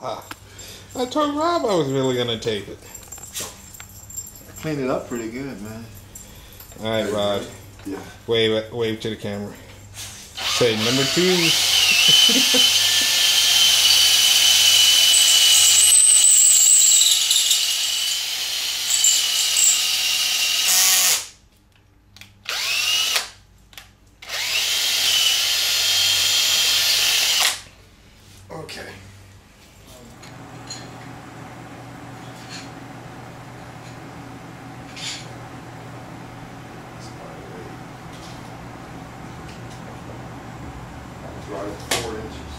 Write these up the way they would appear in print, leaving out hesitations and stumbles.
I told Rob I was really gonna tape it. Cleaned it up pretty good, man. All right, Rob. Yeah. Wave to the camera. Say number 2. Okay. Right at 4 inches.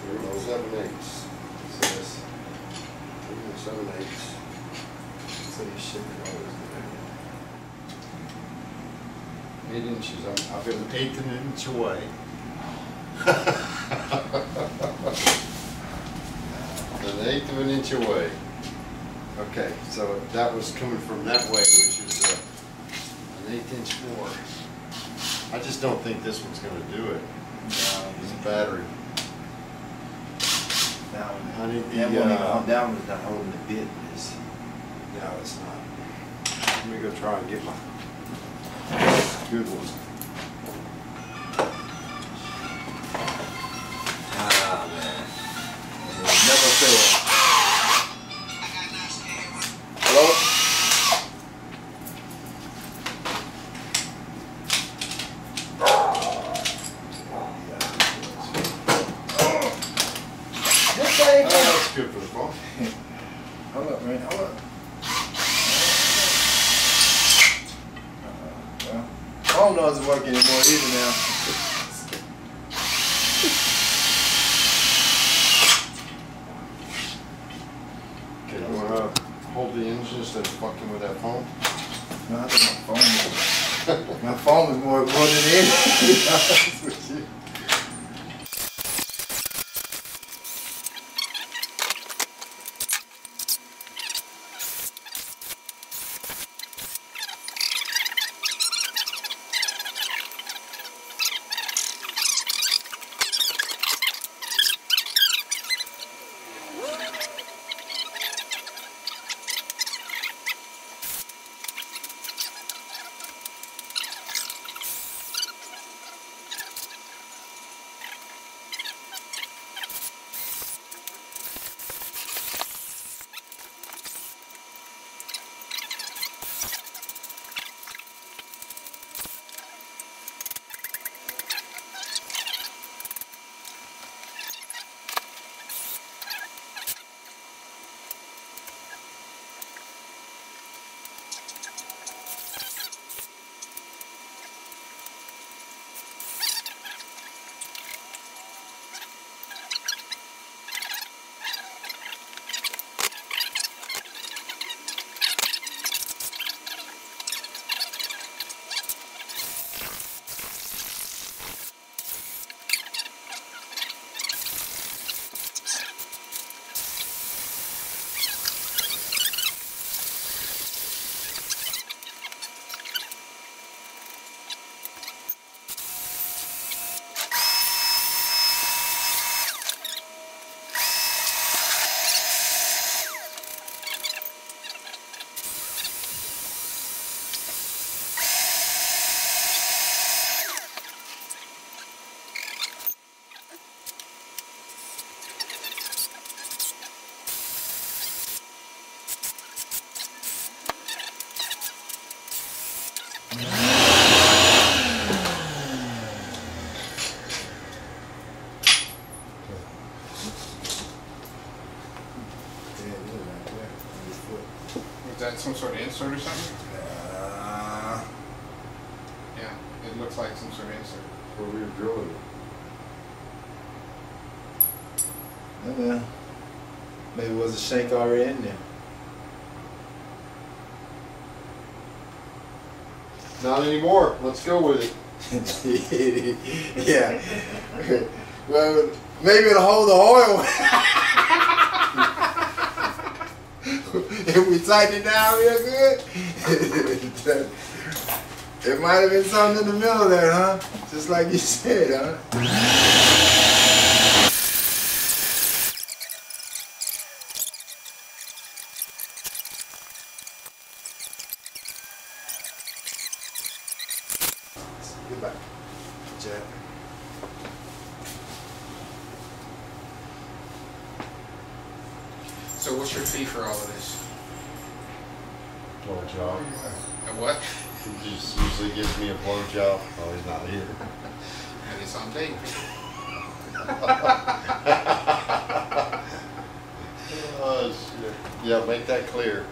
There goes 7/8. It says 7/8. So you should always do 8 inches. I've been 1/8 of an inch away. An 1/8 of an inch away. Okay, so that was coming from that way, which is an 1/8 inch more. I just don't think this one's going to do it. No, it's a battery. I need the down is not holding the bit. No, it's not. Let me go try and get my good one. Ah, man. It'll never fail. Hello? That's good for the phone. Hold up, man. Hold up. Well, I don't know if it's working anymore either now. Okay, you want to hold the engine instead of fucking with that phone? No, I think my phone is more important than anything, to be honest with you. Is that some sort of insert or something? Yeah, it looks like some sort of insert. Where we were drilling it. Oh, well. Maybe it was a shank already in there. Not anymore. Let's go with it. Yeah. Well, maybe it'll hold the oil. If we tighten it down real good, It might have been something in the middle there, huh? Just like you said, huh? Get back, Jack. So what's your fee for all of this? Blowjob. And what? He just usually gives me a blowjob. Oh, he's not here. And it's on tape. Oh, shit. Yeah, make that clear.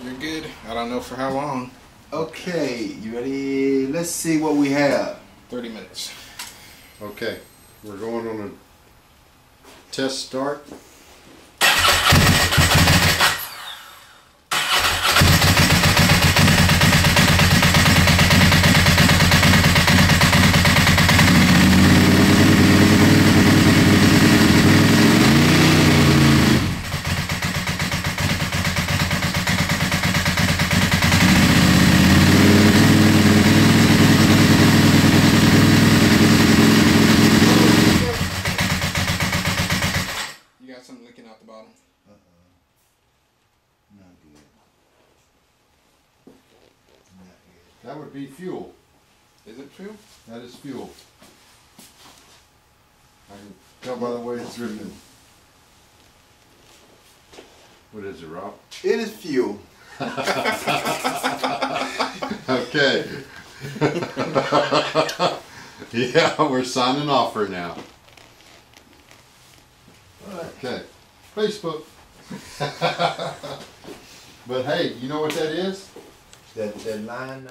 You're good. I don't know for how long. Okay, you ready? Let's see what we have. 30 minutes. Okay, we're going on a test start. Something leaking out the bottom. Not good. Not good. That would be fuel. Is it fuel? That is fuel. I can tell by the way it's dripping. What is it, Rob? It is fuel. Okay. Yeah, we're signing off for now. Okay. Facebook. But hey, you know what that is? That line.